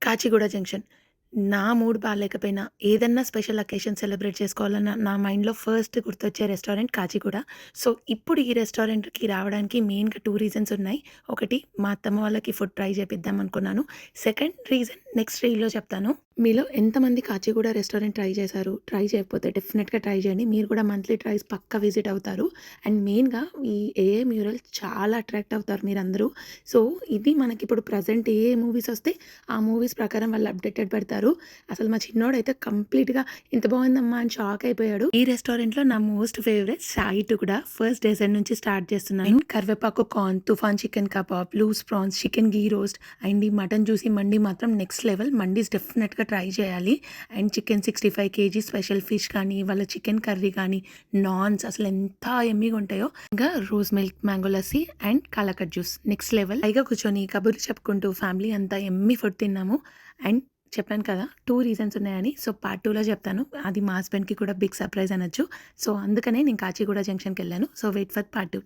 Kachiguda junction. నా mood బాలేకపోయినా, ఏదన్నా special occasion celebrate చేసుకోవాలన్న నా మైండ్‌లో ఫస్ట్ గుర్తొచ్చే రెస్టారెంట్ కాచిగూడ. సో, ఇప్పుడు ఈ రెస్టారెంట్‌కి రావడానికి మెయిన్‌గా 2 రీజన్స్ ఉన్నాయి. ఒకటి మా అత్తమ్మ వాళ్ళకి ఫుడ్ ట్రై చేపిద్దాం అనుకున్నాను. సెకండ్ రీజన్ నెక్స్ట్ రీల్‌లో చెప్తాను. మీలో ఎంతమంది కాచిగూడ రెస్టారెంట్ ట్రై చేశారు? ట్రై చేయకపోతే డెఫినిట్‌గా ట్రై చేయండి. మీరు కూడా మంత్లీ ట్రైస్ పక్కా విజిట్ అవుతారు. అండ్ మెయిన్‌గా ఈ ఏఏ మ్యూరల్ చాలా అట్రాక్ట్ అవుతారు మీరందరూ. సో, ఇది మనకిప్పుడు ప్రెజెంట్ ఏ మూవీస్ వస్తే ఆ మూవీస్ ప్రకారం వాళ్ళు అప్డేటెడ్ పెడతారు. అసలు మా చిన్నోడైతే కంప్లీట్‌గా ఇంత బాగుందమ్మా అని షాక్ అయిపోయాడు. ఈ రెస్టారెంట్‌లో నా మోస్ట్ ఫేవరెట్ సాయి టుకుడా. ఫస్ట్ డెజర్ట్ నుంచి స్టార్ట్ చేస్తున్నాను. కరివేపాకు కార్న్, తుఫాన్ chicken kebab, loose prawns, chicken ghee roast and ఈ మటన్ జ్యూసీ మండి మాత్రం నెక్స్ట్ లెవెల్. మండీస్ డెఫినెట్‌గా ట్రై చేయాలి. And chicken 65 KG special fish కానీ, వాళ్ళ చికెన్ కర్రీ కానీ, నాన్స్ అసలు ఎంత యమ్మీగా ఉంటాయో. ఇంకా rose milk, mango lassi and kala khatta juice next level. పైగా కూర్చొని కబుర్లు చెప్పుకుంటూ ఫ్యామిలీ అంతా యమ్మీ ఫుడ్ తిన్నాము. అండ్ చెప్పాను కదా 2 రీజన్స్ ఉన్నాయని. సో, పార్ట్ 2లో చెప్తాను. అది మా హస్బెండ్‌కి కూడా బిగ్ సర్ప్రైజ్ అనొచ్చు. సో, అందుకనే నేను కాచిగూడ జంక్షన్‌కెళ్ళాను. So, wait for part 2.